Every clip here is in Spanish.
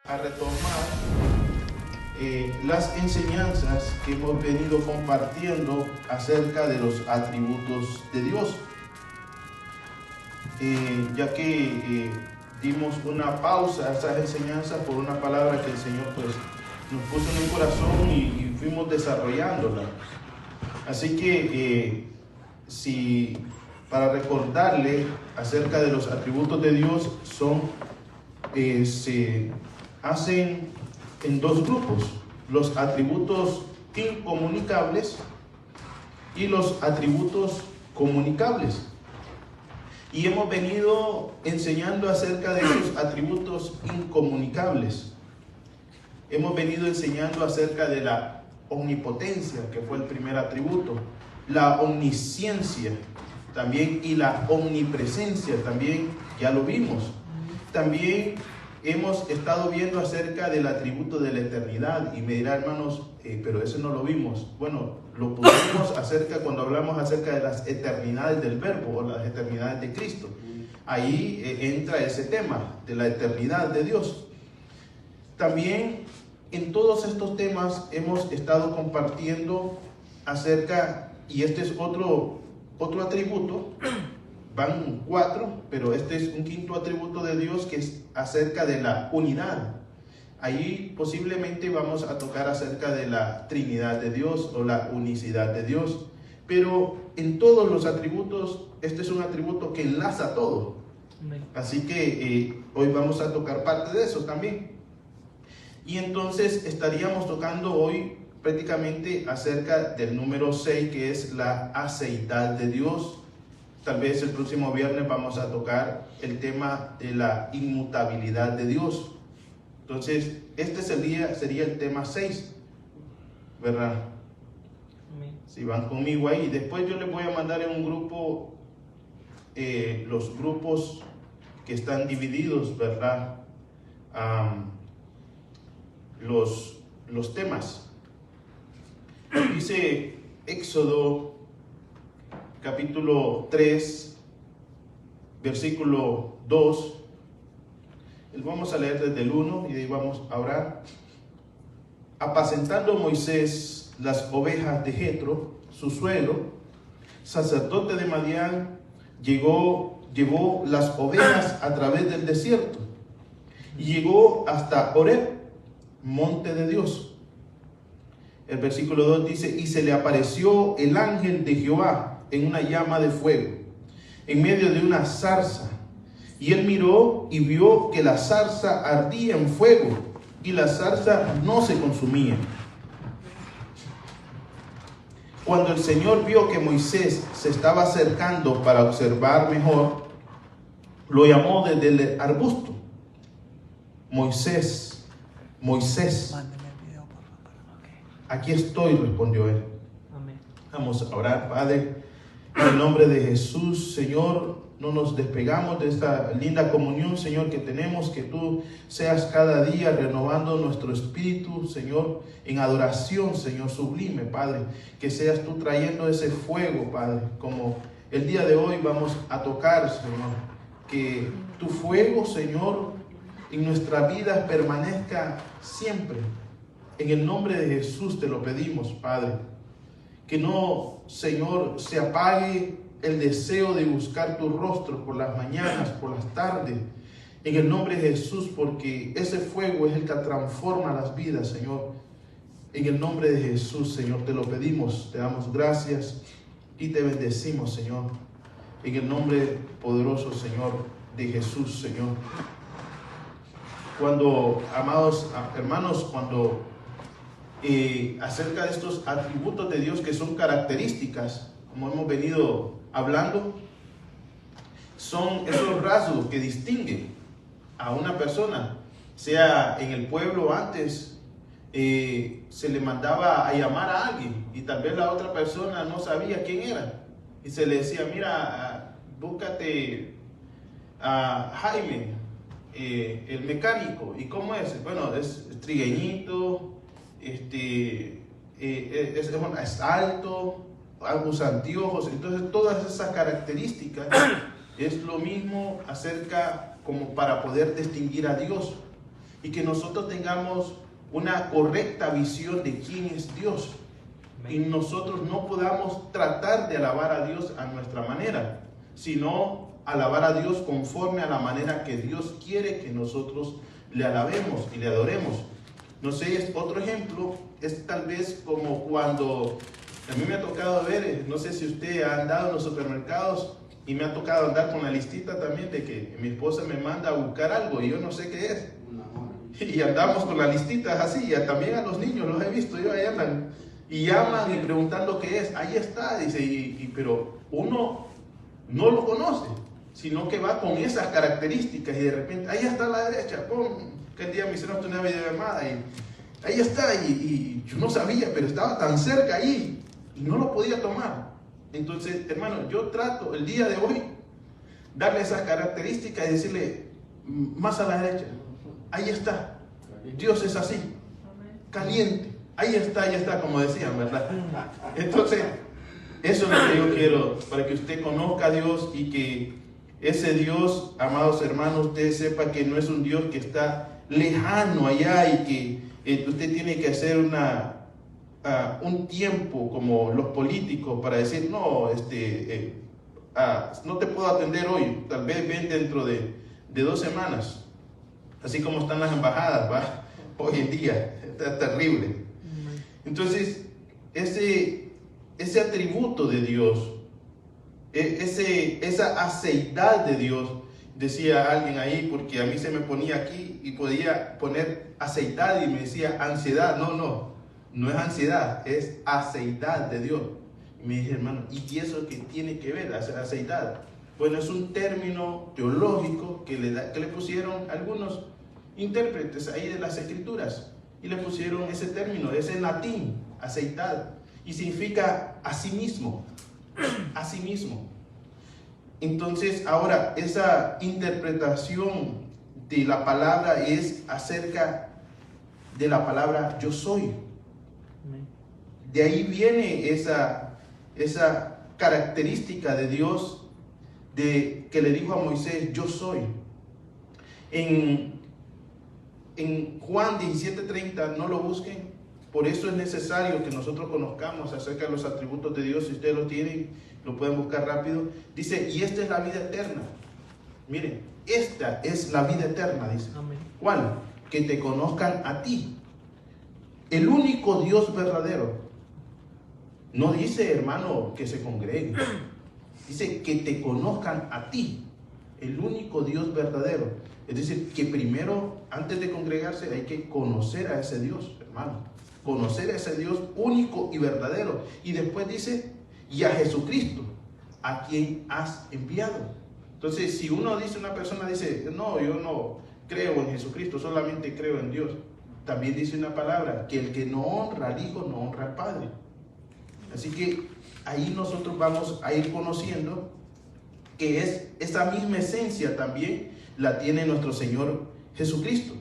A retomar las enseñanzas que hemos venido compartiendo acerca de los atributos de Dios, ya que dimos una pausa a esas enseñanzas por una palabra que el Señor nos puso en el corazón y fuimos desarrollándola. Así que para recordarle acerca de los atributos de Dios se hacen en dos grupos: los atributos incomunicables y los atributos comunicables. Y hemos venido enseñando acerca de esos atributos incomunicables. Hemos venido enseñando acerca de la omnipotencia, que fue el primer atributo, la omnisciencia también, y la omnipresencia también, ya lo vimos. También hemos estado viendo acerca del atributo de la eternidad, y me dirá, hermanos, pero ese no lo vimos. Bueno, lo pusimos cuando hablamos acerca de las eternidades del Verbo o las eternidades de Cristo. Ahí entra ese tema de la eternidad de Dios. También en todos estos temas hemos estado compartiendo acerca, y este es otro atributo. Van 4, pero este es un quinto atributo de Dios, que es acerca de la unidad. Ahí posiblemente vamos a tocar acerca de la Trinidad de Dios o la unicidad de Dios. Pero en todos los atributos, este es un atributo que enlaza todo. Así que hoy vamos a tocar parte de eso también. Y entonces estaríamos tocando hoy prácticamente acerca del número 6, que es la aceidad de Dios. Tal vez el próximo viernes vamos a tocar el tema de la inmutabilidad de Dios. Entonces, este sería el tema 6, ¿verdad? Amén. Si van conmigo ahí, después yo les voy a mandar en un grupo los grupos que están divididos, ¿verdad? Los temas. Dice Éxodo capítulo 3, versículo 2. Vamos a leer desde el 1 y de ahí vamos a orar. Apacentando Moisés las ovejas de Jetro, su suegro, sacerdote de Madián, llevó las ovejas a través del desierto y llegó hasta Horeb, monte de Dios. El versículo 2 dice: y se le apareció el ángel de Jehová en una llama de fuego, en medio de una zarza. Y él miró y vio que la zarza ardía en fuego, y la zarza no se consumía. Cuando el Señor vio que Moisés se estaba acercando para observar mejor, lo llamó desde el arbusto: Moisés, Moisés. Aquí estoy, respondió él. Amén. Vamos a orar. Padre, en el nombre de Jesús, Señor, no nos despegamos de esta linda comunión, Señor, que tenemos. Que tú seas cada día renovando nuestro espíritu, Señor, en adoración, Señor, sublime, Padre. Que seas tú trayendo ese fuego, Padre, como el día de hoy vamos a tocar, Señor. Que tu fuego, Señor, en nuestra vida permanezca siempre. En el nombre de Jesús te lo pedimos, Padre. Que no, Señor, se apague el deseo de buscar tu rostro por las mañanas, por las tardes, en el nombre de Jesús, porque ese fuego es el que transforma las vidas, Señor. En el nombre de Jesús, Señor, te lo pedimos, te damos gracias y te bendecimos, Señor. En el nombre poderoso, Señor, de Jesús, Señor. Cuando, amados hermanos, acerca de estos atributos de Dios, que son características, como hemos venido hablando, son esos rasgos que distinguen a una persona. Sea en el pueblo antes, se le mandaba a llamar a alguien y tal vez la otra persona no sabía quién era, y se le decía: mira, búscate a Jaime, el mecánico. ¿Y cómo es? Bueno, es trigueñito, es alto, usa anteojos. Entonces, todas esas características es lo mismo acerca como para poder distinguir a Dios. y que nosotros tengamos una correcta visión de quién es Dios. Y nosotros no podamos tratar de alabar a Dios a nuestra manera, sino alabar a Dios conforme a la manera que Dios quiere que nosotros le alabemos y le adoremos. No sé, es otro ejemplo, es tal vez como cuando a mí me ha tocado ver, no sé si usted ha andado en los supermercados y me ha tocado andar con la listita también de que mi esposa me manda a buscar algo y yo no sé qué es. Y andamos con la listita así, y también a los niños los he visto, yo ahí andan y llaman y preguntando qué es. Ahí está, dice, pero uno no lo conoce, sino que va con esas características y de repente, ahí está a la derecha, pum, que el día me hicieron una videollamada y ahí está, y yo no sabía, pero estaba tan cerca ahí y no lo podía tomar. Entonces, hermano, yo trato el día de hoy darle esas características y decirle, más a la derecha, ahí está, Dios es así, caliente, ahí está, como decían, ¿verdad? Entonces, eso es lo que yo quiero, para que usted conozca a Dios y que ese Dios, amados hermanos, usted sepa que no es un Dios que está lejano allá y que usted tiene que hacer un tiempo como los políticos para decir, no, no te puedo atender hoy, tal vez ven dentro de 2 semanas, así como están las embajadas, ¿va? Hoy en día, está terrible. Entonces, ese atributo de Dios, esa aceidad de Dios, decía alguien ahí, porque a mí se me ponía aquí y podía poner aceidad y me decía ansiedad. No es ansiedad, es aceidad de Dios. Y me dije, hermano, ¿y eso qué tiene que ver, aceidad? Bueno, es un término teológico que le pusieron algunos intérpretes ahí de las escrituras y le pusieron ese término, es en latín, aceidad, y significa a sí mismo, a sí mismo. Entonces, ahora, esa interpretación de la palabra es acerca de la palabra yo soy. De ahí viene esa característica de Dios que le dijo a Moisés, yo soy. En Juan 17:30, no lo busquen, por eso es necesario que nosotros conozcamos acerca de los atributos de Dios. Si ustedes lo tienen, lo pueden buscar rápido. Dice, y esta es la vida eterna. Miren, esta es la vida eterna, dice. Amén. ¿Cuál? Que te conozcan a ti, el único Dios verdadero. No dice, hermano, que se congreguen. Dice que te conozcan a ti, el único Dios verdadero. Es decir, que primero, antes de congregarse, hay que conocer a ese Dios, hermano. Conocer a ese Dios único y verdadero. Y después dice, y a Jesucristo, a quien has enviado. Entonces, si una persona dice, no, yo no creo en Jesucristo, solamente creo en Dios. También dice una palabra, que el que no honra al Hijo, no honra al Padre. Así que ahí nosotros vamos a ir conociendo que es esa misma esencia también la tiene nuestro Señor Jesucristo.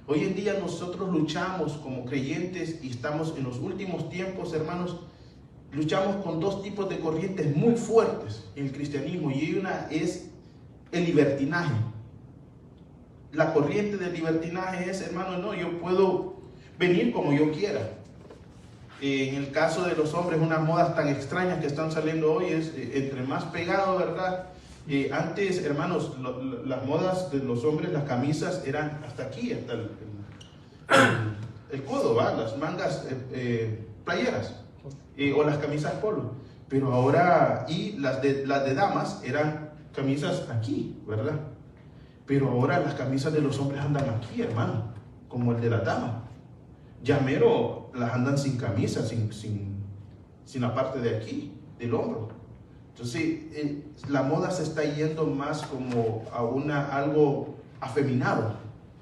Hoy en día nosotros luchamos como creyentes y estamos en los últimos tiempos, hermanos, luchamos con 2 tipos de corrientes muy fuertes en el cristianismo, y una es el libertinaje. La corriente del libertinaje es, hermano, no, yo puedo venir como yo quiera. En el caso de los hombres, unas modas tan extrañas que están saliendo hoy es entre más pegado, ¿verdad? Antes, hermanos, las modas de los hombres, las camisas eran hasta aquí, hasta el codo, ¿va? Las mangas playeras, o las camisas polo. Pero ahora, y las de damas eran camisas aquí, ¿verdad? Pero ahora las camisas de los hombres andan aquí, hermano, como el de la dama. Llamero las andan sin camisa, sin la parte de aquí, del hombro. Entonces, la moda se está yendo más como a algo afeminado,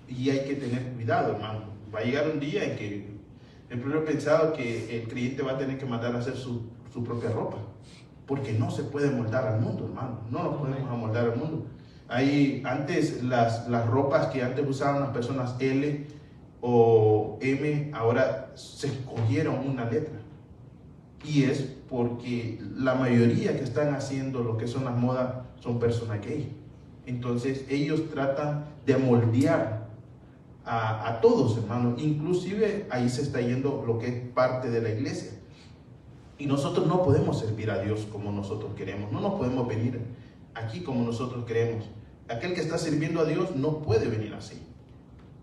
y hay que tener cuidado, hermano. Va a llegar un día en que el primero pensado que el creyente va a tener que mandar a hacer su propia ropa, porque no se puede moldar al mundo, hermano. No nos podemos amoldar al mundo. Antes las ropas que antes usaban las personas L o M, ahora se escogieron una letra, y es porque la mayoría que están haciendo lo que son las modas son personas gay. Entonces ellos tratan de moldear a todos, hermano. Inclusive ahí se está yendo lo que es parte de la iglesia. Y nosotros no podemos servir a Dios como nosotros queremos. No nos podemos venir aquí como nosotros queremos. Aquel que está sirviendo a Dios no puede venir así.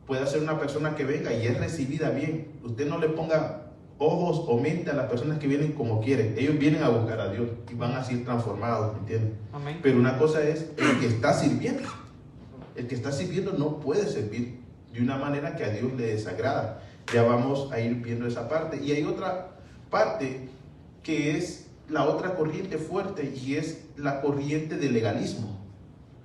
Puede ser una persona que venga y es recibida bien. Usted no le ponga ojos o mente a las personas que vienen como quieren. Ellos vienen a buscar a Dios y van a ser transformados, ¿me entienden? Amén. Pero una cosa es el que está sirviendo. El que está sirviendo no puede servir de una manera que a Dios le desagrada. Ya vamos a ir viendo esa parte. Y hay otra parte que es la otra corriente fuerte, y es la corriente del legalismo.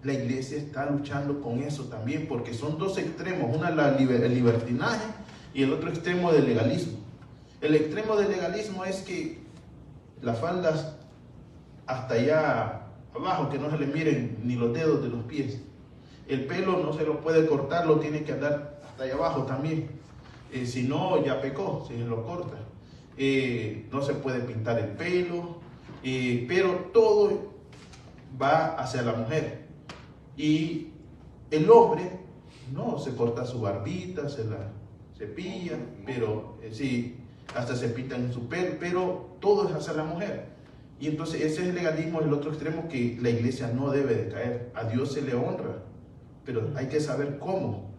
La iglesia está luchando con eso también, porque son dos extremos, una el libertinaje y el otro extremo del legalismo. El extremo del legalismo es que las faldas hasta allá abajo, que no se le miren ni los dedos de los pies. El pelo no se lo puede cortar, lo tiene que andar hasta allá abajo también. Si no, ya pecó, si se lo corta. No se puede pintar el pelo, pero todo va hacia la mujer. Y el hombre no se corta su barbita, se la cepilla, pero sí, hasta se pintan su pelo, pero todo es hacia la mujer. Y entonces ese es el legalismo, el otro extremo, que la iglesia no debe de caer. A Dios se le honra, pero hay que saber cómo.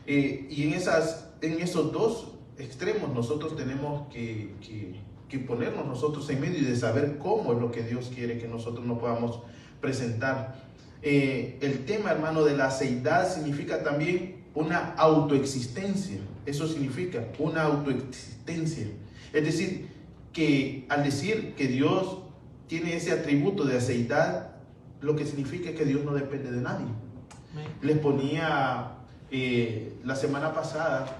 Y en esos dos extremos nosotros tenemos que ponernos nosotros en medio y de saber cómo es lo que Dios quiere que nosotros nos podamos presentar. El tema, hermano, de la aceidad significa también una autoexistencia. Eso significa una autoexistencia. Es decir, que al decir que Dios tiene ese atributo de aceidad, lo que significa es que Dios no depende de nadie. Les ponía la semana pasada,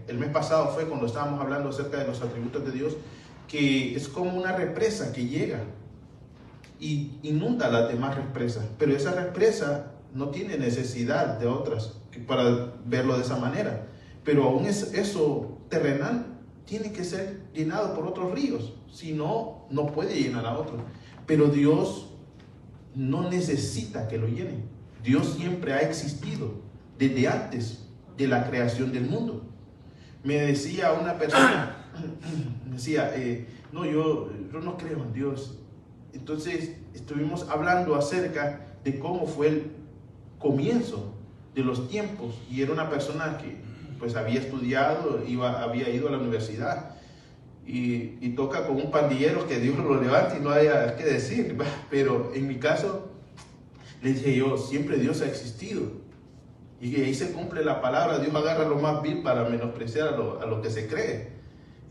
el mes pasado fue cuando estábamos hablando acerca de los atributos de Dios, que es como una represa que llega y inunda las demás represas, pero esa represa no tiene necesidad de otras para verlo de esa manera, pero aún eso terrenal tiene que ser llenado por otros ríos, si no, no puede llenar a otros. Pero Dios no necesita que lo llenen. Dios siempre ha existido desde antes de la creación del mundo. Me decía una persona, me decía, no, yo no creo en Dios. Entonces estuvimos hablando acerca de cómo fue el comienzo de los tiempos, y era una persona que pues había estudiado, había ido a la universidad, y toca con un pandillero que Dios lo levante y no haya que decir. Pero en mi caso le dije yo, siempre Dios ha existido, y ahí se cumple la palabra. Dios agarra lo más vil para menospreciar a lo que se cree.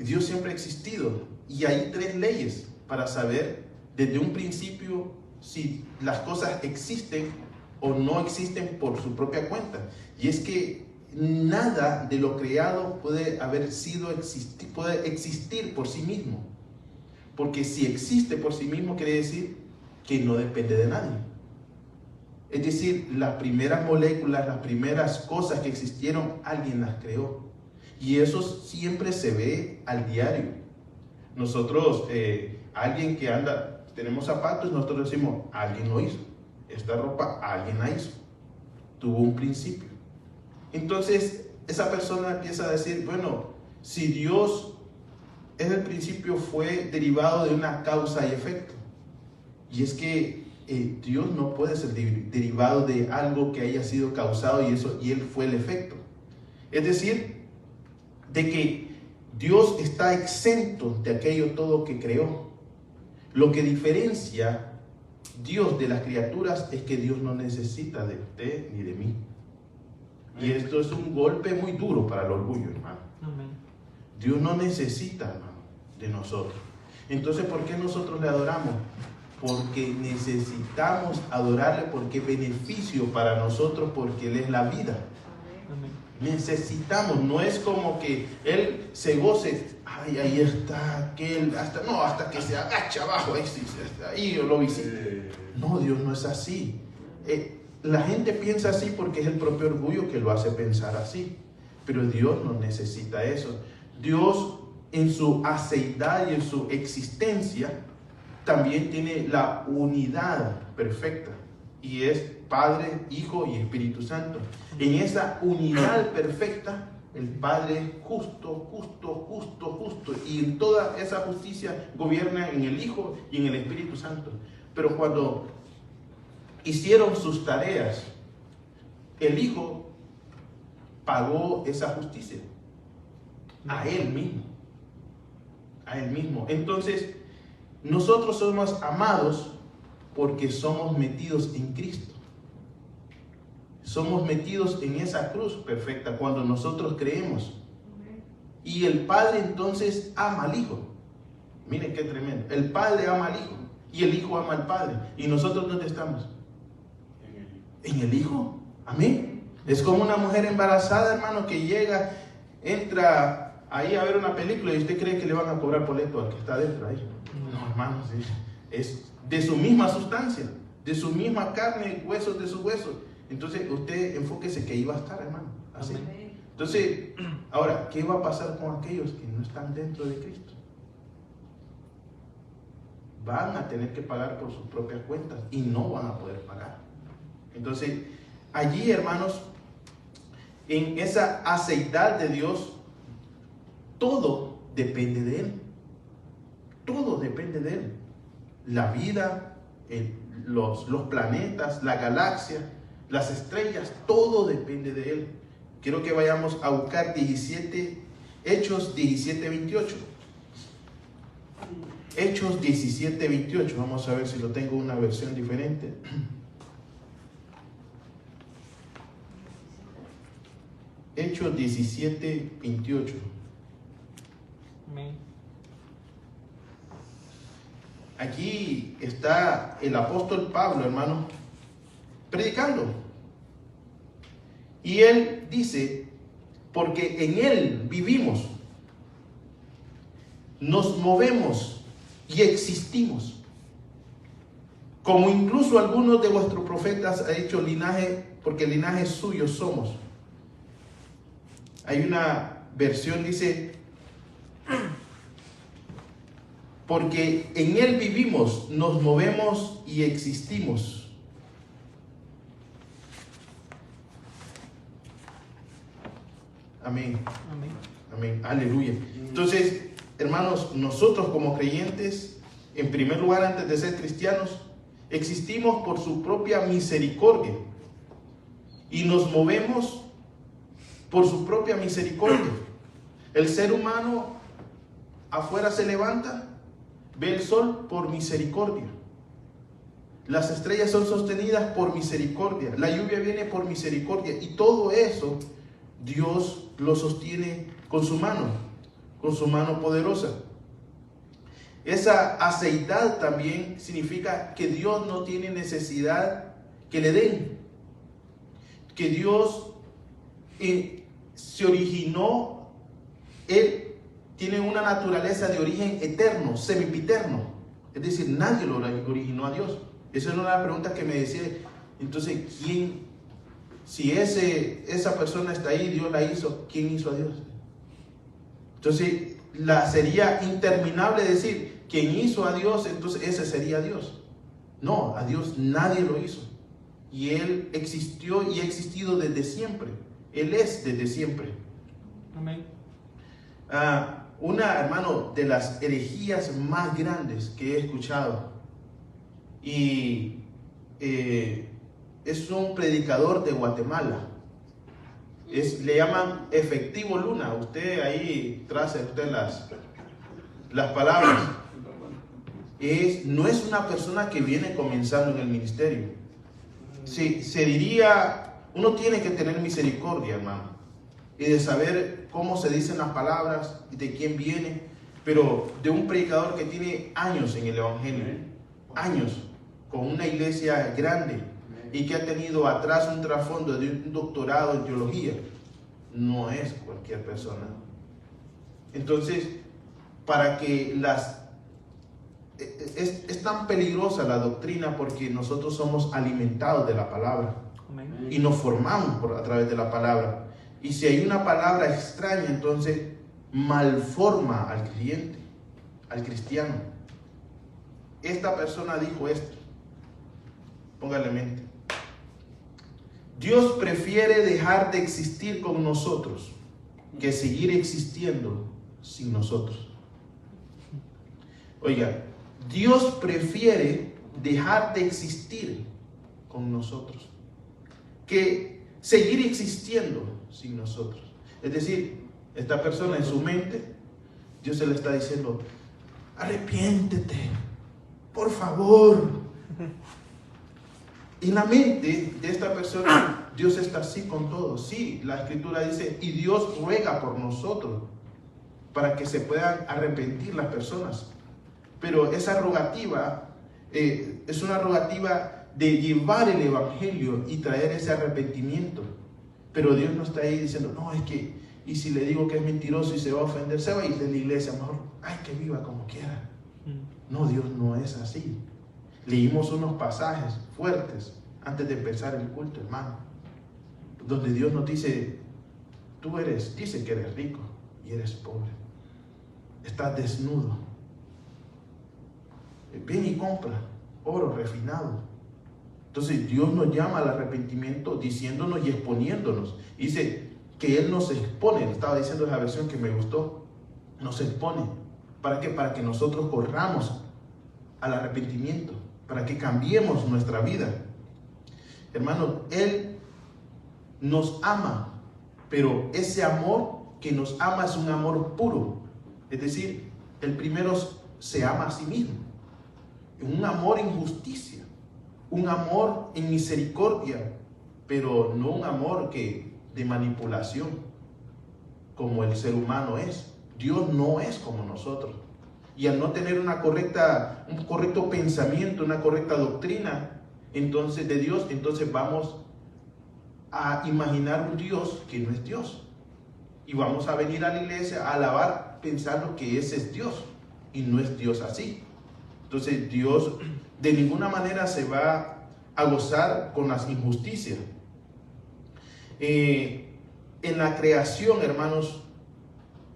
Y Dios siempre ha existido, y hay tres leyes para saber desde un principio si las cosas existen o no existen por su propia cuenta. Y es que nada de lo creado puede existir por sí mismo, porque si existe por sí mismo quiere decir que no depende de nadie. Es decir, las primeras moléculas, las primeras cosas que existieron, alguien las creó, y eso siempre se ve al diario. Nosotros, alguien que anda, tenemos zapatos, nosotros decimos, alguien lo hizo. Esta ropa, alguien la hizo. Tuvo un principio. Entonces, esa persona empieza a decir, bueno, si Dios es el principio, fue derivado de una causa y efecto. Y es que Dios no puede ser derivado de algo que haya sido causado y Él fue el efecto. Es decir, de que Dios está exento de aquello todo que creó. Lo que diferencia Dios de las criaturas es que Dios no necesita de usted ni de mí. Y esto es un golpe muy duro para el orgullo, hermano. Amén. Dios no necesita, hermano, de nosotros. Entonces, ¿por qué nosotros le adoramos? Porque necesitamos adorarle, porque es beneficio para nosotros, porque Él es la vida. Amén. Necesitamos, no es como que Él se goce, ay, ahí está aquel, hasta que se agacha abajo, ahí yo lo visité. No, Dios no es así. La gente piensa así porque es el propio orgullo que lo hace pensar así, pero Dios no necesita eso. Dios, en su aceidad y en su existencia, también tiene la unidad perfecta, y es Padre, Hijo y Espíritu Santo. En esa unidad perfecta, el Padre es justo, y en toda esa justicia gobierna en el Hijo y en el Espíritu Santo. Pero cuando hicieron sus tareas, el Hijo pagó esa justicia a Él mismo. A Él mismo. Entonces, nosotros somos amados porque somos metidos en Cristo. Somos metidos en esa cruz perfecta cuando nosotros creemos. Y el Padre entonces ama al Hijo. Miren qué tremendo. El Padre ama al Hijo y el Hijo ama al Padre. ¿Y nosotros dónde estamos? En el Hijo. Amén. Es como una mujer embarazada, hermano, que llega, entra ahí a ver una película y usted cree que le van a cobrar boleto al que está dentro ahí. No, hermano, es de su misma sustancia, de su misma carne, huesos de su hueso. Entonces usted enfóquese que ahí va a estar, hermano. Así. Entonces, ahora, ¿qué va a pasar con aquellos que no están dentro de Cristo? Van a tener que pagar por sus propias cuentas y no van a poder pagar. Entonces, allí, hermanos, en esa aceitad de Dios, todo depende de Él. Todo depende de Él. La vida, los planetas, la galaxia, las estrellas, todo depende de Él. Quiero que vayamos a buscar Hechos 17, 28. Hechos 17, 28. Vamos a ver si lo tengo en una versión diferente. Hechos 17, 28. Amén. Aquí está el apóstol Pablo, hermano, predicando. Y él dice, porque en él vivimos, nos movemos y existimos. Como incluso algunos de vuestros profetas han dicho linaje, porque linaje suyo somos. Hay una versión, dice, porque en él vivimos, nos movemos y existimos. Amén. Amén. Amén. Aleluya. Entonces, hermanos, nosotros como creyentes, en primer lugar, antes de ser cristianos, existimos por su propia misericordia y nos movemos por su propia misericordia. El ser humano afuera se levanta, ve el sol por misericordia. Las estrellas son sostenidas por misericordia. La lluvia viene por misericordia. Y todo eso Dios lo sostiene con su mano poderosa. Esa aceitad también significa que Dios no tiene necesidad que le den. Que Dios se originó, Él tiene una naturaleza de origen eterno, sempiterno. Es decir, nadie lo originó a Dios. Esa es una de las preguntas que me decía. Entonces, ¿quién? Si esa persona está ahí, Dios la hizo, ¿quién hizo a Dios? Entonces, sería interminable decir, ¿quién hizo a Dios? Entonces, ese sería Dios. No, a Dios nadie lo hizo. Y Él existió y ha existido desde siempre. Él es desde siempre. Amén. Una, hermano, de las herejías más grandes que he escuchado, y es un predicador de Guatemala, le llaman Efectivo Luna. Usted ahí trace usted las palabras. No es una persona que viene comenzando en el ministerio. Sí, se diría, uno tiene que tener misericordia, hermano, y de saber cómo se dicen las palabras y de quién viene, pero de un predicador que tiene años en el evangelio, años, con una iglesia grande y que ha tenido atrás un trasfondo de un doctorado en teología, no es cualquier persona. Entonces, para que es tan peligrosa la doctrina porque nosotros somos alimentados de la palabra. Amén. Y nos formamos a través de la palabra. Y si hay una palabra extraña, entonces malforma al creyente, al cristiano. Esta persona dijo esto. Póngale mente. Dios prefiere dejar de existir con nosotros que seguir existiendo sin nosotros. Oiga, Dios prefiere dejar de existir con nosotros que seguir existiendo sin nosotros. Es decir, esta persona en su mente, Dios se le está diciendo: arrepiéntete, por favor. En la mente de esta persona, Dios está así con todo. Sí, la Escritura dice, y Dios ruega por nosotros para que se puedan arrepentir las personas. Pero esa rogativa es una rogativa de llevar el Evangelio y traer ese arrepentimiento. Pero Dios no está ahí diciendo: no, es que, y si le digo que es mentiroso y se va a ofender, se va a ir de la iglesia, mejor, ay, que viva como quiera. No, Dios no es así. Leímos unos pasajes fuertes antes de empezar el culto, hermano, donde Dios nos dice: dice que eres rico y eres pobre, estás desnudo, ven y compra oro refinado. Entonces Dios nos llama al arrepentimiento diciéndonos y exponiéndonos. Dice que Él nos expone, estaba diciendo esa versión que me gustó, nos expone. ¿Para qué? Para que nosotros corramos al arrepentimiento, para que cambiemos nuestra vida. Hermano, Él nos ama, pero ese amor que nos ama es un amor puro. Es decir, el primero se ama a sí mismo. Un amor en justicia, un amor en misericordia, pero no un amor de manipulación, como el ser humano es. Dios no es como nosotros. Y al no tener un correcto pensamiento, una correcta doctrina entonces de Dios, entonces vamos a imaginar un Dios que no es Dios. Y vamos a venir a la iglesia a alabar pensando que ese es Dios. Y no es Dios así. Entonces Dios de ninguna manera se va a gozar con las injusticias. En la creación, hermanos,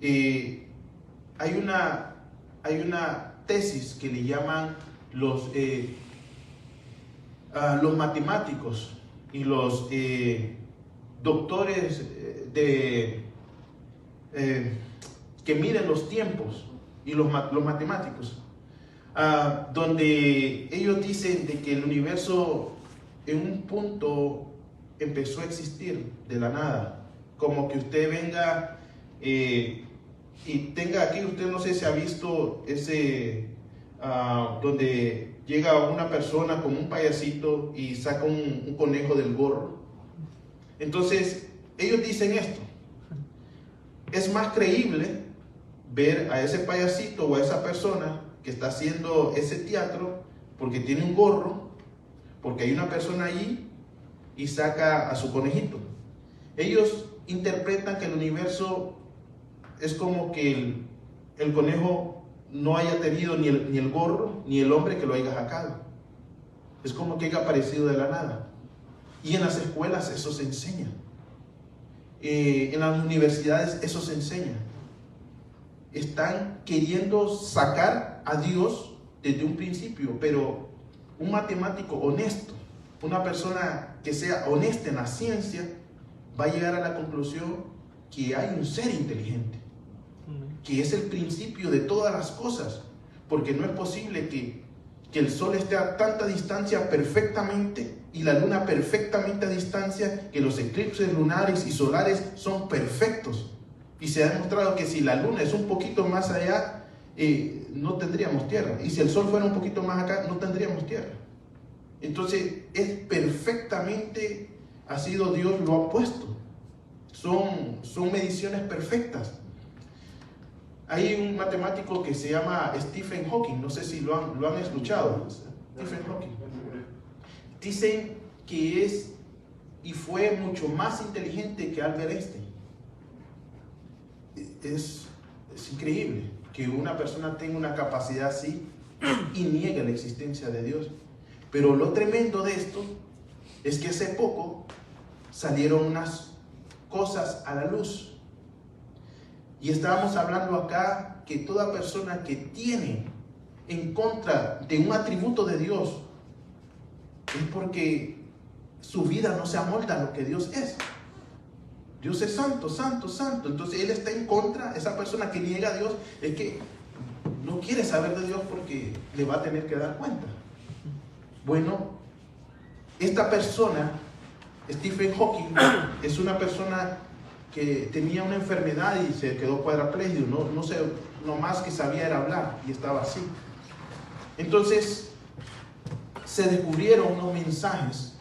hay una tesis que le llaman los matemáticos y los doctores que miden los tiempos, y los matemáticos, donde ellos dicen de que el universo en un punto empezó a existir de la nada, como que usted venga y tenga aquí, usted no sé si ha visto ese donde llega una persona con un payasito y saca un conejo del gorro. Entonces ellos dicen esto: es más creíble ver a ese payasito o a esa persona que está haciendo ese teatro porque tiene un gorro, porque hay una persona allí y saca a su conejito. Ellos interpretan que el universo es como que el conejo no haya tenido ni el gorro ni el hombre que lo haya sacado. Es como que haya aparecido de la nada. Y en las escuelas eso se enseña. En las universidades eso se enseña. Están queriendo sacar a Dios desde un principio, pero un matemático honesto, una persona que sea honesta en la ciencia, va a llegar a la conclusión que hay un ser inteligente, que es el principio de todas las cosas, porque no es posible que el sol esté a tanta distancia perfectamente y la luna perfectamente a distancia, que los eclipses lunares y solares son perfectos. Y se ha demostrado que si la luna es un poquito más allá, no tendríamos tierra. Y si el sol fuera un poquito más acá, no tendríamos tierra. Entonces, es perfectamente, ha sido Dios lo ha puesto. Son mediciones perfectas. Hay un matemático que se llama Stephen Hawking, no sé si lo han escuchado. Stephen Hawking. Dicen que es y fue mucho más inteligente que Albert Einstein. Es increíble que una persona tenga una capacidad así y niegue la existencia de Dios. Pero lo tremendo de esto es que hace poco salieron unas cosas a la luz. Y estábamos hablando acá que toda persona que tiene en contra de un atributo de Dios es porque su vida no se amolda a lo que Dios es. Dios es santo, santo, santo. Entonces él está en contra. Esa persona que niega a Dios es que no quiere saber de Dios porque le va a tener que dar cuenta. Bueno, esta persona, Stephen Hawking, es una persona que tenía una enfermedad y se quedó cuadraplégico. No sé, lo más que sabía era hablar y estaba así. Entonces se descubrieron unos mensajes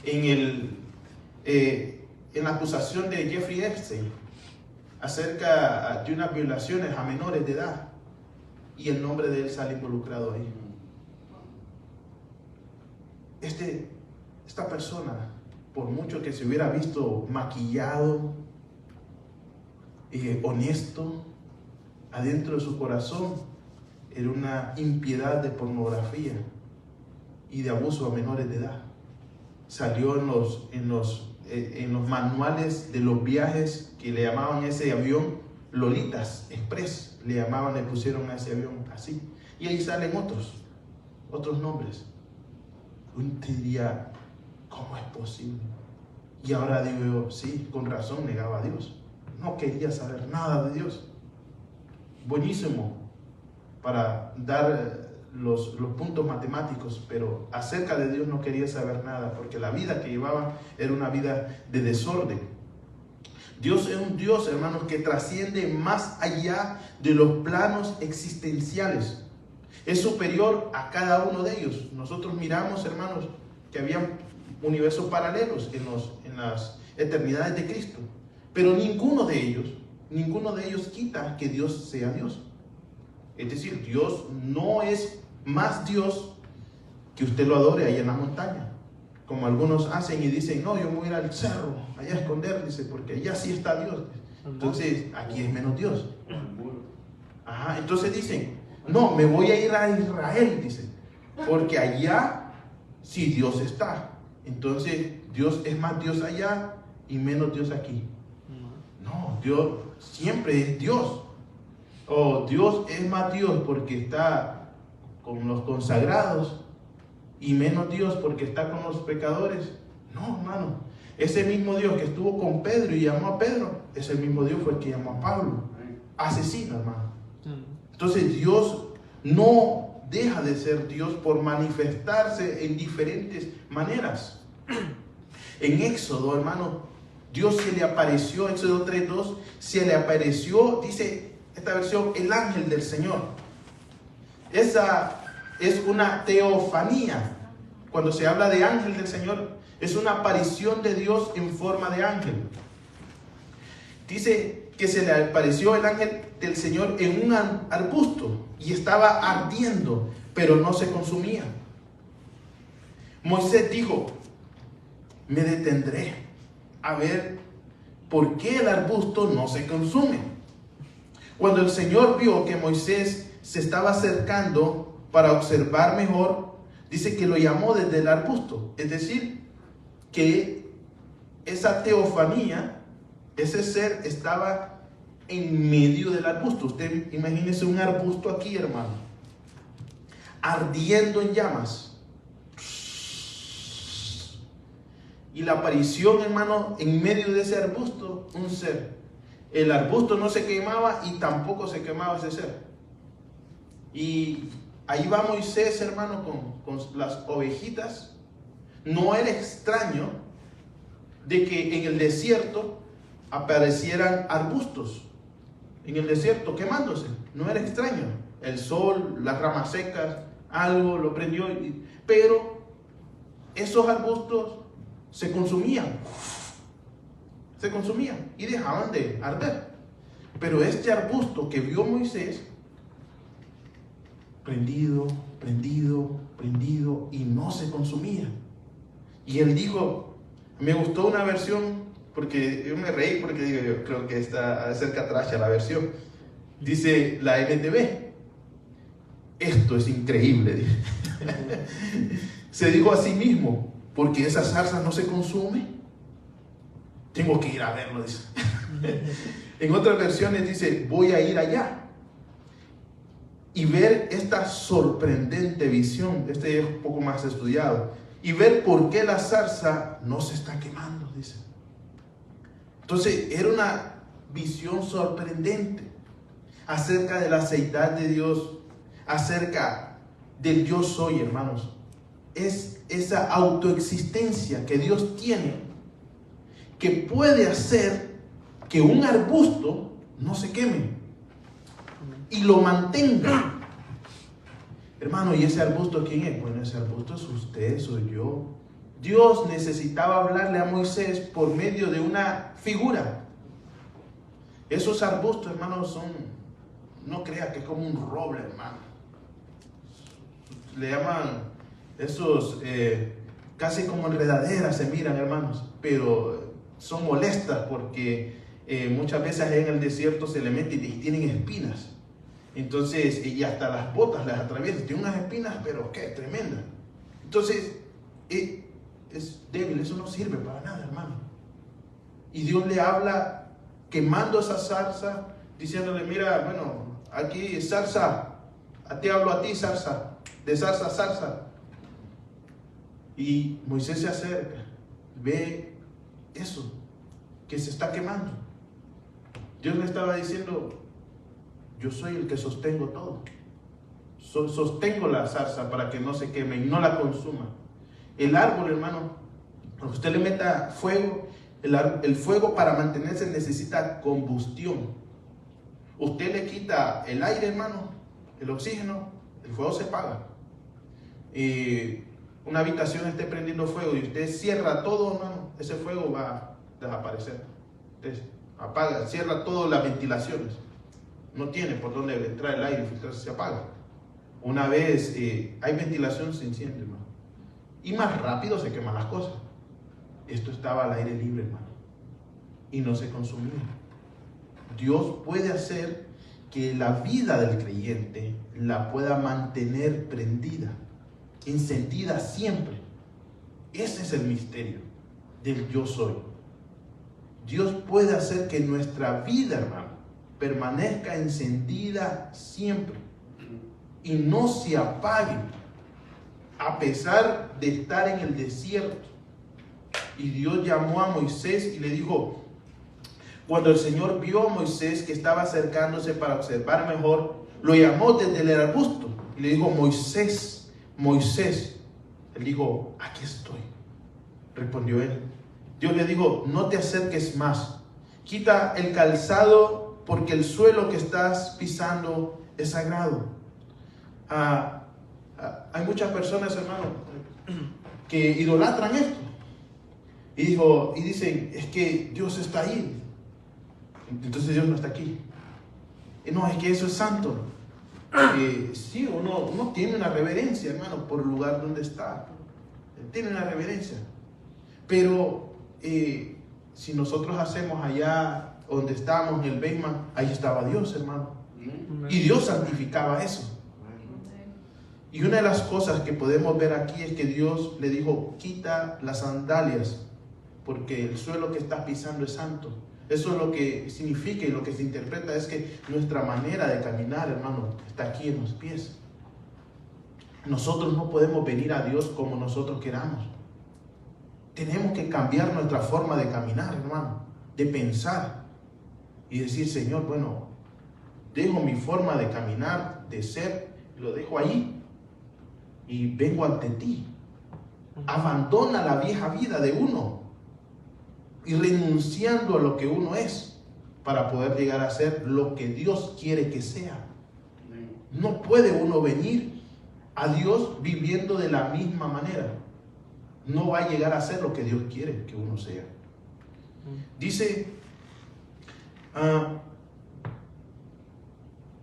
en la acusación de Jeffrey Epstein acerca de unas violaciones a menores de edad, y el nombre de él sale involucrado ahí. Esta persona, por mucho que se hubiera visto maquillado, honesto, adentro de su corazón era una impiedad de pornografía y de abuso a menores de edad. Salió en los manuales de los viajes que le llamaban ese avión Lolitas Express, le pusieron a ese avión así, y ahí salen otros nombres. Uno te diría, ¿cómo es posible? Y ahora digo yo, sí, con razón negaba a Dios, no quería saber nada de Dios. Buenísimo para dar los puntos matemáticos, pero acerca de Dios no quería saber nada, porque la vida que llevaban era una vida de desorden. Dios es un Dios, hermanos, que trasciende más allá de los planos existenciales. Es superior a cada uno de ellos. Nosotros miramos, hermanos, que había universos paralelos en las eternidades de Cristo, pero ninguno de ellos quita que Dios sea Dios. Es decir, Dios no es más Dios que usted lo adore allá en la montaña, como algunos hacen y dicen, no, yo me voy a ir al cerro, allá a esconder, dice, porque allá sí está Dios. Entonces, aquí es menos Dios. Ajá, entonces dicen, no, me voy a ir a Israel, dice, porque allá sí Dios está. Entonces, Dios es más Dios allá y menos Dios aquí. No, Dios siempre es Dios. O Dios es más Dios porque está con los consagrados y menos Dios porque está con los pecadores. No, hermano. Ese mismo Dios que estuvo con Pedro y llamó a Pedro, ese mismo Dios fue el que llamó a Pablo. Asesino, hermano. Entonces Dios no deja de ser Dios por manifestarse en diferentes maneras. En Éxodo, hermano, Dios se le apareció, Éxodo 3:2, se le apareció, dice esta versión, el ángel del Señor. Esa es una teofanía. Cuando se habla de ángel del Señor, es una aparición de Dios en forma de ángel. Dice que se le apareció el ángel del Señor en un arbusto y estaba ardiendo, pero no se consumía. Moisés dijo, me detendré a ver por qué el arbusto no se consume. Cuando el Señor vio que Moisés se estaba acercando para observar mejor, dice que lo llamó desde el arbusto. Es decir, que esa teofanía, ese ser estaba en medio del arbusto. Usted imagínese un arbusto aquí, hermano, ardiendo en llamas. Y la aparición, hermano, en medio de ese arbusto, un ser. El arbusto no se quemaba y tampoco se quemaba ese ser. Y ahí va Moisés, hermano, con las ovejitas. No era extraño de que en el desierto aparecieran arbustos. En el desierto quemándose. No era extraño. El sol, las ramas secas, algo lo prendió. Pero esos arbustos se consumían y dejaban de arder. Pero este arbusto que vio Moisés, prendido y no se consumía. Y él dijo, me gustó una versión, porque yo me reí porque digo, yo creo que está cerca atrás la versión. Dice la NTV, esto es increíble. Se dijo a sí mismo, porque esa zarza no se consume, tengo que ir a verlo, dice. En otras versiones dice, voy a ir allá y ver esta sorprendente visión. Este es un poco más estudiado. y ver por qué la zarza no se está quemando, dice. Entonces era una visión sorprendente acerca de la seidad de Dios, acerca del yo soy, hermanos. Es esa autoexistencia que Dios tiene, que puede hacer que un arbusto no se queme y lo mantenga. Hermano, ¿y ese arbusto quién es? Bueno, ese arbusto es usted, soy yo. Dios necesitaba hablarle a Moisés por medio de una figura. Esos arbustos, hermanos, no crea que es como un roble, hermano. Le llaman esos, casi como enredaderas se miran, hermanos, pero son molestas porque muchas veces en el desierto se le meten y tienen espinas. Entonces, y hasta las botas las atraviesan, tiene unas espinas, pero qué tremenda. Entonces, es débil, eso no sirve para nada, hermano. Y Dios le habla quemando esa zarza, diciéndole, mira, bueno, aquí zarza, a ti hablo a ti, zarza, de zarza a zarza. Y Moisés se acerca, ve eso, que se está quemando. Dios le estaba diciendo, yo soy el que sostengo todo. Sostengo la zarza para que no se queme y no la consuma. El árbol, hermano, cuando usted le meta fuego, el fuego para mantenerse necesita combustión. Usted le quita el aire, hermano, el oxígeno, el fuego se apaga. Una habitación esté prendiendo fuego y usted cierra todo, hermano, ese fuego va a desaparecer. Entonces, apaga, cierra todas las ventilaciones. No tiene por dónde entrar el aire, filtrarse, se apaga. Una vez hay ventilación, se enciende, hermano. Y más rápido se queman las cosas. Esto estaba al aire libre, hermano. Y no se consumía. Dios puede hacer que la vida del creyente la pueda mantener prendida, encendida siempre. Ese es el misterio del yo soy. Dios puede hacer que nuestra vida, hermano, permanezca encendida siempre y no se apague a pesar de estar en el desierto. Y Dios llamó a Moisés y le dijo, cuando el Señor vio a Moisés que estaba acercándose para observar mejor, lo llamó desde el arbusto y le dijo, Moisés, Moisés. Él dijo, aquí estoy. Respondió él. Dios le dijo, no te acerques más, quita el calzado porque el suelo que estás pisando es sagrado. Hay muchas personas, hermano, que idolatran esto y dicen, es que Dios está ahí, entonces Dios no está aquí. No, es que eso es santo. Sí, uno tiene una reverencia, hermano, por el lugar donde está, tiene una reverencia, pero si nosotros hacemos allá donde estamos, en el Beisman, ahí estaba Dios, hermano, y Dios santificaba eso. Y una de las cosas que podemos ver aquí es que Dios le dijo, quita las sandalias, porque el suelo que estás pisando es santo. Eso es lo que significa y lo que se interpreta es que nuestra manera de caminar, hermano, está aquí en los pies. Nosotros no podemos venir a Dios como nosotros queramos. Tenemos que cambiar nuestra forma de caminar, hermano, de pensar y decir, Señor, bueno, dejo mi forma de caminar, de ser, lo dejo ahí y vengo ante ti. Abandona la vieja vida de uno y renunciando a lo que uno es para poder llegar a ser lo que Dios quiere que sea. No puede uno venir a Dios viviendo de la misma manera. No va a llegar a ser lo que Dios quiere que uno sea. Dice,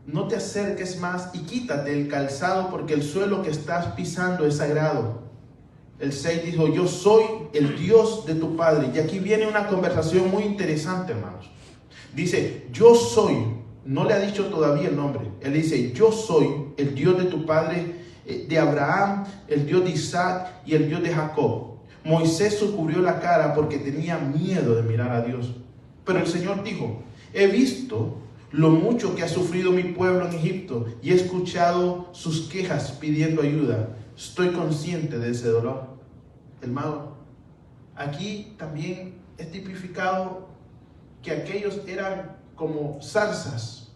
no te acerques más y quítate el calzado porque el suelo que estás pisando es sagrado. El 6 dijo, yo soy el Dios de tu padre. Y aquí viene una conversación muy interesante, hermanos. Dice, yo soy, no le ha dicho todavía el nombre. Él dice, yo soy el Dios de tu padre, de Abraham, el Dios de Isaac y el Dios de Jacob. Moisés se cubrió la cara porque tenía miedo de mirar a Dios. Pero el Señor dijo, he visto lo mucho que ha sufrido mi pueblo en Egipto y he escuchado sus quejas pidiendo ayuda. Estoy consciente de ese dolor. hermano, aquí también es tipificado que aquellos eran como zarzas,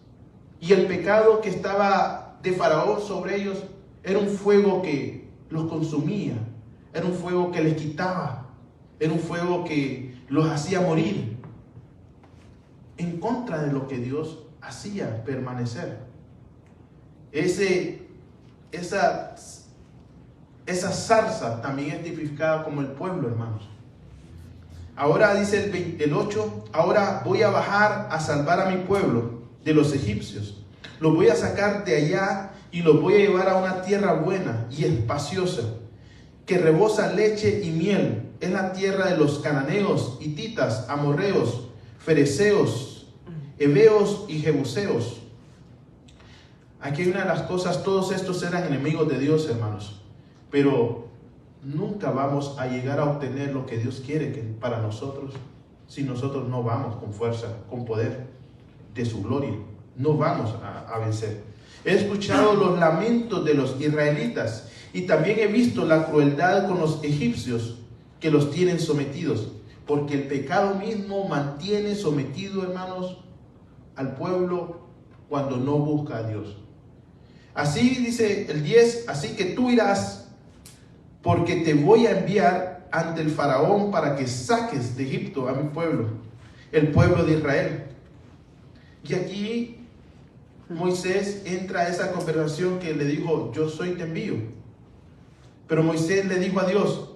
y el pecado que estaba de Faraón sobre ellos era un fuego que los consumía, era un fuego que les quitaba, era un fuego que los hacía morir, en contra de lo que Dios hacía permanecer. Esa zarza también es tipificada como el pueblo, hermanos. Ahora dice el 8, ahora voy a bajar a salvar a mi pueblo de los egipcios. Los voy a sacar de allá y los voy a llevar a una tierra buena y espaciosa, que rebosa leche y miel. Es la tierra de los cananeos, hititas, amorreos, fereceos, heveos y jebuseos. Aquí hay una de las cosas, todos estos eran enemigos de Dios, hermanos, pero nunca vamos a llegar a obtener lo que Dios quiere para nosotros si nosotros no vamos con fuerza, con poder de su gloria. No vamos a vencer. He escuchado los lamentos de los israelitas y también he visto la crueldad con los egipcios que los tienen sometidos, porque el pecado mismo mantiene sometido, hermanos, al pueblo cuando no busca a Dios. Así dice el 10, así que tú irás, porque te voy a enviar ante el faraón para que saques de Egipto a mi pueblo, el pueblo de Israel. Y aquí Moisés entra a esa conversación que le dijo, yo soy, te envío. Pero Moisés le dijo a Dios,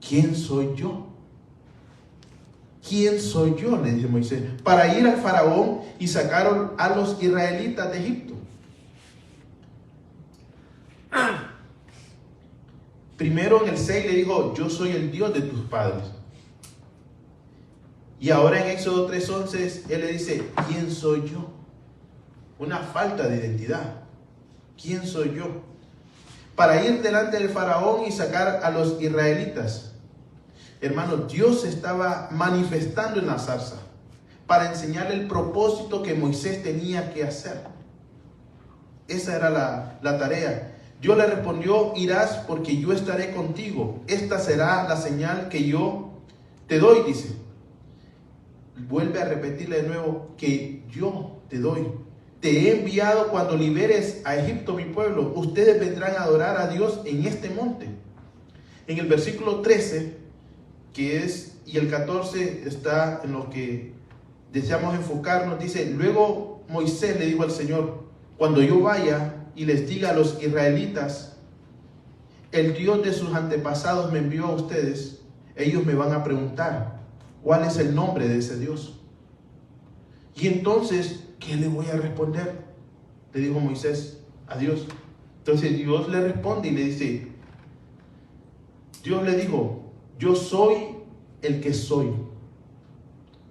¿quién soy yo? ¿Quién soy yo? Le dice Moisés, para ir al faraón y sacar a los israelitas de Egipto. Primero en el 6 le dijo, yo soy el Dios de tus padres. Y ahora en Éxodo 3:11 él le dice, ¿quién soy yo? Una falta de identidad. ¿Quién soy yo? Para ir delante del faraón y sacar a los israelitas. Hermanos, Dios estaba manifestando en la zarza para enseñarle el propósito que Moisés tenía que hacer. Esa era la tarea. Dios le respondió, irás porque yo estaré contigo. Esta será la señal que yo te doy, dice. Vuelve a repetirle de nuevo, que yo te doy. Te he enviado cuando liberes a Egipto, mi pueblo. Ustedes vendrán a adorar a Dios en este monte. En el versículo 13, y el 14 está en lo que deseamos enfocarnos, dice, luego Moisés le dijo al Señor, cuando yo vaya y les diga a los israelitas, el Dios de sus antepasados me envió a ustedes, ellos me van a preguntar, ¿cuál es el nombre de ese Dios? Y entonces, ¿qué le voy a responder? Le dijo Moisés a Dios. Entonces Dios le responde y le dice, Dios le dijo, yo soy el que soy.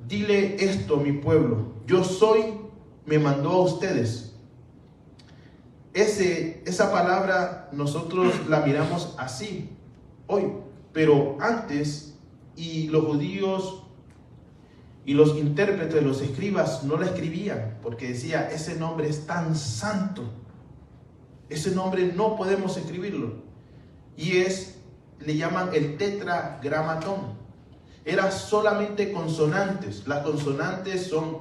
Dile esto a mi pueblo, yo soy, me mandó a ustedes. Esa palabra nosotros la miramos así hoy, pero antes, y los judíos y los intérpretes, los escribas no la escribían, porque decía, ese nombre es tan santo, ese nombre no podemos escribirlo, y le llaman el tetragramatón. Era solamente consonantes. Las consonantes son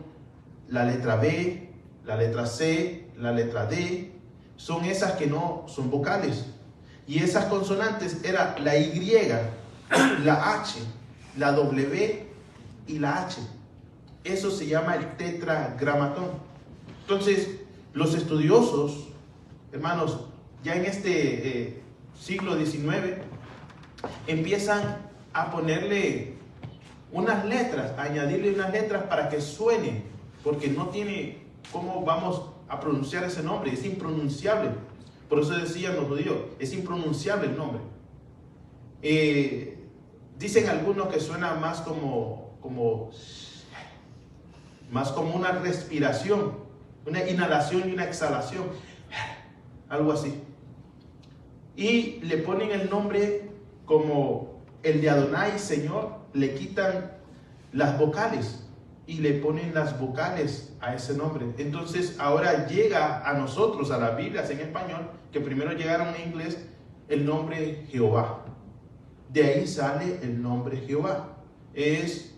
la letra B, la letra C, la letra D, son esas que no son vocales. Y esas consonantes era la Y, la H, la W y la H. Eso se llama el tetragramatón. Entonces, los estudiosos, hermanos, ya en este siglo XIX, empiezan a ponerle unas letras, a añadirle unas letras para que suene, porque no tiene cómo vamos a pronunciar ese nombre, es impronunciable. Por eso decían los judíos, es impronunciable el nombre. Dicen algunos que suena más como una respiración, una inhalación y una exhalación, algo así. Y le ponen el nombre como el de Adonai, Señor, le quitan las vocales y le ponen las vocales a ese nombre. Entonces ahora llega a nosotros, a las Biblias en español, que primero llegaron en inglés, el nombre Jehová. De ahí sale el nombre Jehová. Es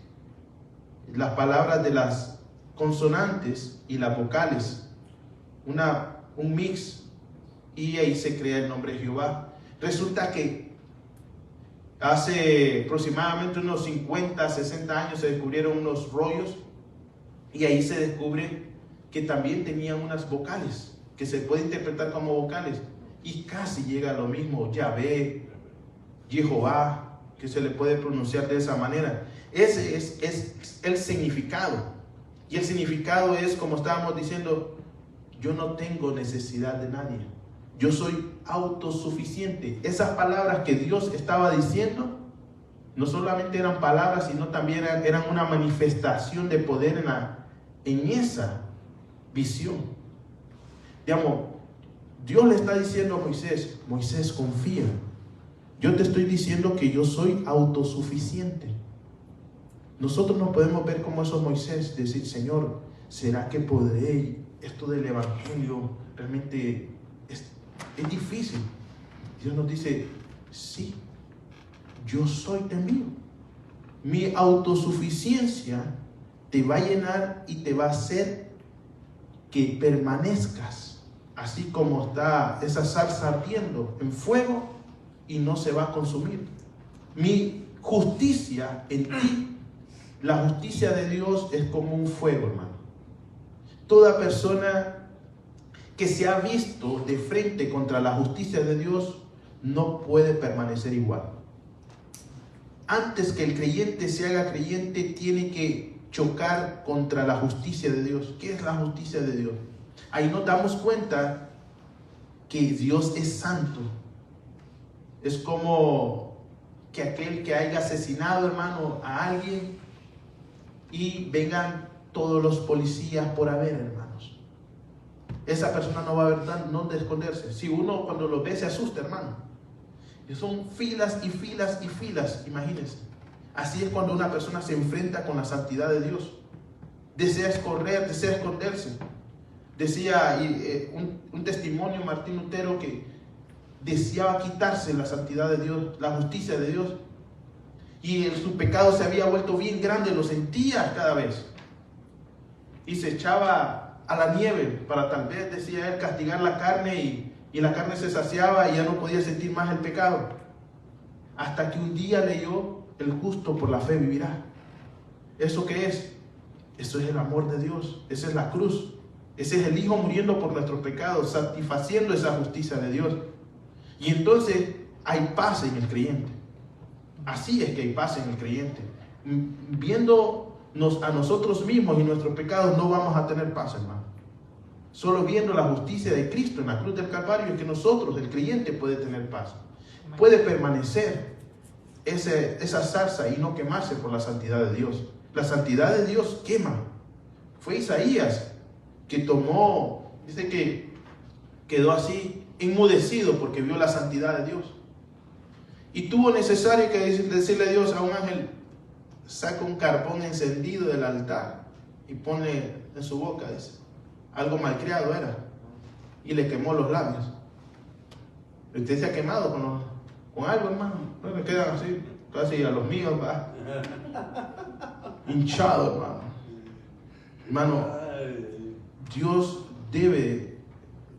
las palabras de las consonantes y las vocales, un mix, y ahí se crea el nombre Jehová. Resulta que hace aproximadamente unos 50, 60 años se descubrieron unos rollos, y ahí se descubre que también tenían unas vocales, que se puede interpretar como vocales, y casi llega a lo mismo, Yahvé, Jehová, que se le puede pronunciar de esa manera. Ese es el significado. Y el significado es, como estábamos diciendo, yo no tengo necesidad de nadie. Yo soy autosuficiente. Esas palabras que Dios estaba diciendo, no solamente eran palabras, sino también eran una manifestación de poder en esa visión. Digamos, Dios le está diciendo a Moisés, Moisés, confía. Yo te estoy diciendo que yo soy autosuficiente. Nosotros nos podemos ver como esos Moisés, decir, Señor, ¿será que podré? Esto del Evangelio realmente es difícil. Dios nos dice, sí, yo soy te envío. Mi autosuficiencia te va a llenar y te va a hacer que permanezcas, así como está esa zarza ardiendo en fuego y no se va a consumir. Mi justicia en ti, la justicia de Dios es como un fuego, hermano. Toda persona que se ha visto de frente contra la justicia de Dios no puede permanecer igual. Antes que el creyente se haga creyente, tiene que chocar contra la justicia de Dios. ¿Qué es la justicia de Dios? Ahí nos damos cuenta que Dios es santo. Es como que aquel que haya asesinado, hermano, a alguien y vengan todos los policías por haber, hermanos. Esa persona no va a ver dónde esconderse. Si uno cuando lo ve se asusta, hermano. Y son filas y filas y filas, imagínense. Así es cuando una persona se enfrenta con la santidad de Dios. Desea correr, desea esconderse. Decía un testimonio Martín Lutero que deseaba quitarse la santidad de Dios, la justicia de Dios. Y su pecado se había vuelto bien grande, lo sentía cada vez. Y se echaba a la nieve para tal vez, decía él, castigar la carne y la carne se saciaba y ya no podía sentir más el pecado. Hasta que un día leyó, el justo por la fe vivirá. ¿Eso qué es? Eso es el amor de Dios, esa es la cruz. Ese es el Hijo muriendo por nuestros pecados, satisfaciendo esa justicia de Dios. Y entonces hay paz en el creyente. Así es que hay paz en el creyente. Viéndonos a nosotros mismos y nuestros pecados no vamos a tener paz, hermano. Solo viendo la justicia de Cristo en la cruz del Calvario es que nosotros, el creyente, puede tener paz. Puede permanecer esa zarza y no quemarse por la santidad de Dios. La santidad de Dios quema. Fue Isaías que tomó, dice que quedó así enmudecido porque vio la santidad de Dios. Y tuvo necesario que decirle a Dios, a un ángel, saca un carbón encendido del altar y pone en su boca, dice. Algo malcriado era. Y le quemó los labios. Usted se ha quemado con algo, hermano. No le quedan así, casi a los míos, va. Hinchado, hermano. Hermano, Dios debe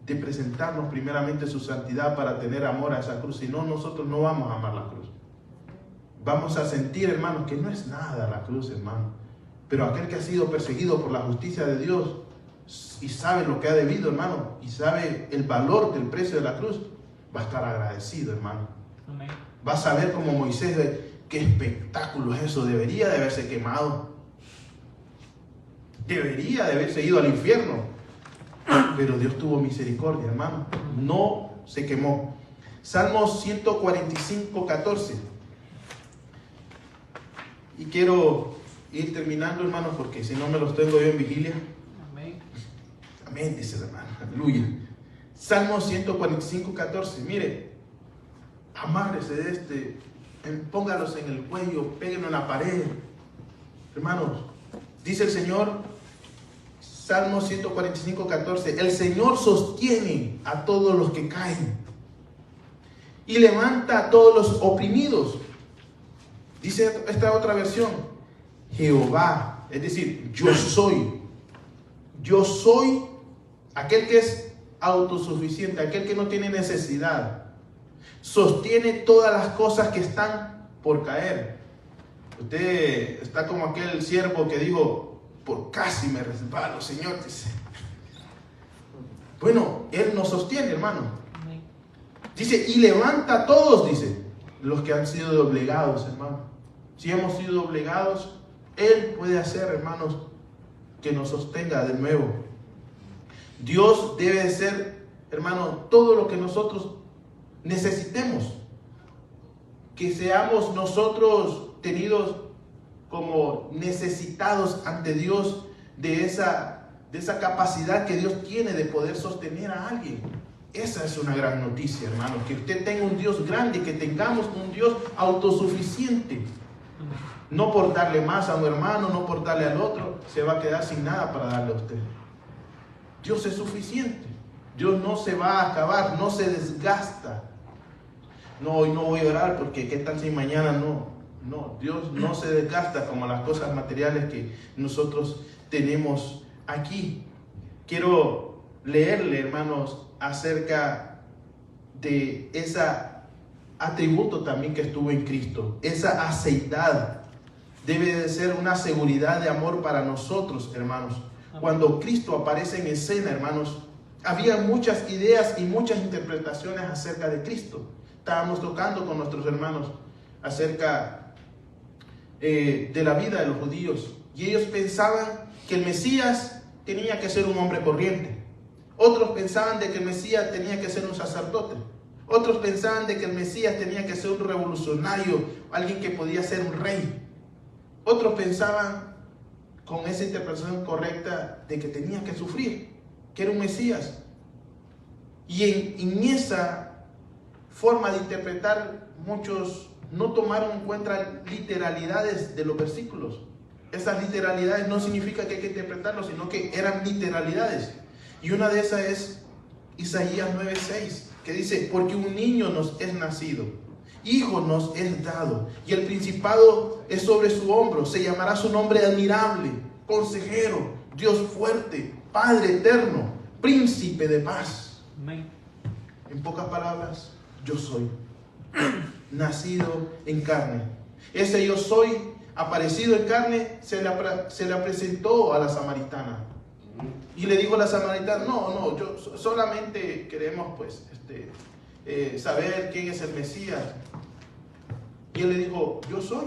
de presentarnos primeramente su santidad para tener amor a esa cruz. Si no, nosotros no vamos a amar la cruz. Vamos a sentir, hermanos, que no es nada la cruz, hermano. Pero aquel que ha sido perseguido por la justicia de Dios y sabe lo que ha debido, hermano, y sabe el valor del precio de la cruz, va a estar agradecido, hermano. Amén. Va a saber como Moisés, qué espectáculo es eso. Debería de haberse quemado. Debería de haberse ido al infierno. Pero Dios tuvo misericordia, hermano. No se quemó. Salmos 145, 14. Y quiero ir terminando, hermano, porque si no me los tengo yo en vigilia. Amén. Amén, dice el hermano. Aleluya. Salmos 145, 14. Mire, amárrese de póngalos en el cuello, péguenlo en la pared. Hermanos, dice el Señor, Salmo 145, 14, el Señor sostiene a todos los que caen y levanta a todos los oprimidos. Dice esta otra versión, Jehová, es decir, yo soy. Yo soy aquel que es autosuficiente, aquel que no tiene necesidad. Sostiene todas las cosas que están por caer. Usted está como aquel siervo que dijo, por casi me resbalo, Señor, dice. Bueno, Él nos sostiene, hermano. Dice, y levanta a todos, dice, los que han sido doblegados, hermano. Si hemos sido doblegados, Él puede hacer, hermanos, que nos sostenga de nuevo. Dios debe ser, hermano, todo lo que nosotros necesitemos. Que seamos nosotros tenidos como necesitados ante Dios de esa capacidad que Dios tiene de poder sostener a alguien. Esa es una gran noticia, hermano, que usted tenga un Dios grande, que tengamos un Dios autosuficiente. No por darle más a un hermano, no por darle al otro, se va a quedar sin nada para darle a usted. Dios es suficiente. Dios no se va a acabar, no se desgasta. No, hoy no voy a orar porque qué tal si mañana no. No, Dios no se desgasta como las cosas materiales que nosotros tenemos aquí. Quiero leerle, hermanos, acerca de ese atributo también que estuvo en Cristo. Esa aceidad debe de ser una seguridad de amor para nosotros, hermanos. Cuando Cristo aparece en escena, hermanos, había muchas ideas y muchas interpretaciones acerca de Cristo. Estábamos tocando con nuestros hermanos acerca de la vida de los judíos, y ellos pensaban que el Mesías tenía que ser un hombre corriente. Otros pensaban de que el Mesías tenía que ser un sacerdote. Otros pensaban de que el Mesías tenía que ser un revolucionario, alguien que podía ser un rey. Otros pensaban, con esa interpretación correcta, de que tenía que sufrir, que era un Mesías. Y en esa forma de interpretar, muchos no tomaron en cuenta literalidades de los versículos. Esas literalidades no significa que hay que interpretarlos, sino que eran literalidades. Y una de esas es Isaías 9:6, que dice, porque un niño nos es nacido, hijo nos es dado, y el principado es sobre su hombro. Se llamará su nombre admirable, consejero, Dios fuerte, Padre eterno, príncipe de paz. Amén. En pocas palabras, yo soy. Nacido en carne. Ese yo soy, aparecido en carne, se le presentó a la samaritana. Y le dijo a la samaritana, no, yo solamente queremos pues saber quién es el Mesías. Y él le dijo, yo soy.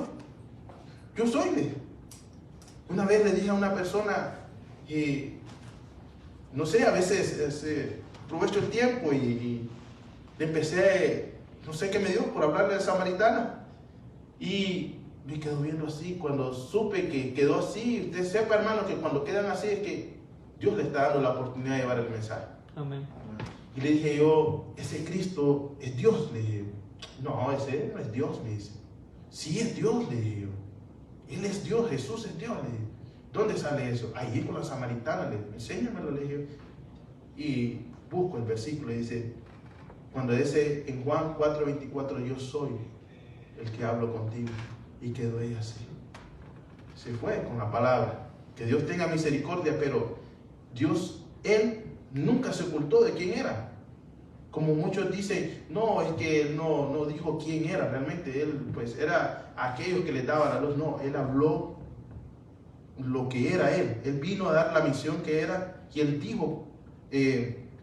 Una vez le dije a una persona, no sé, a veces aprovecho el tiempo y le empecé, no sé qué me dio por hablarle a la samaritana. Y me quedó viendo así. Cuando supe que quedó así, usted sepa, hermano, que cuando quedan así es que Dios le está dando la oportunidad de llevar el mensaje. Amén. Y le dije yo, ese Cristo es Dios, le dije. No, ese no es Dios, me dice. Sí es Dios, le dije yo. Él es Dios, Jesús es Dios, le dije. ¿Dónde sale eso? Ahí con la samaritana, le dije, enséñamelo, le dije yo. Y busco el versículo y dice, cuando dice en Juan 4:24, yo soy el que hablo contigo. Y quedó ella así. Se fue con la palabra. Que Dios tenga misericordia, pero Dios, Él nunca se ocultó de quién era. Como muchos dicen, no, es que Él no dijo quién era. Realmente Él pues era aquello que le daba la luz. No, Él habló lo que era Él. Él vino a dar la misión que era, y Él dijo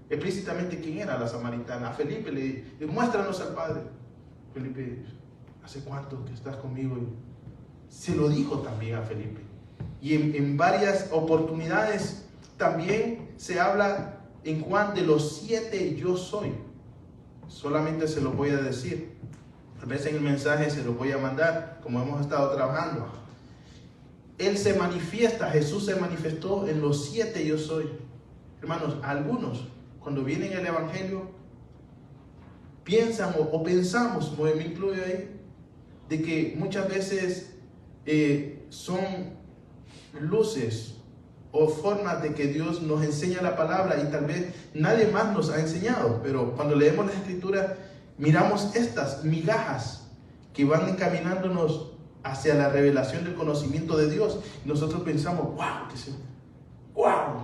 explícitamente quién era la samaritana. A Felipe le muéstranos al Padre. Felipe, ¿hace cuánto que estás conmigo? Y se lo dijo también a Felipe. Y en varias oportunidades también se habla en Juan de los 7 yo soy. Solamente se lo voy a decir. Tal vez en el mensaje se lo voy a mandar, como hemos estado trabajando. Él se manifiesta, Jesús se manifestó en los 7 yo soy. Hermanos, algunos, cuando vienen el Evangelio, piensan o pensamos, me incluyo ahí, de que muchas veces son luces o formas de que Dios nos enseña la palabra y tal vez nadie más nos ha enseñado, pero cuando leemos la Escritura miramos estas migajas que van encaminándonos hacia la revelación del conocimiento de Dios. Y nosotros pensamos, wow, dice, wow.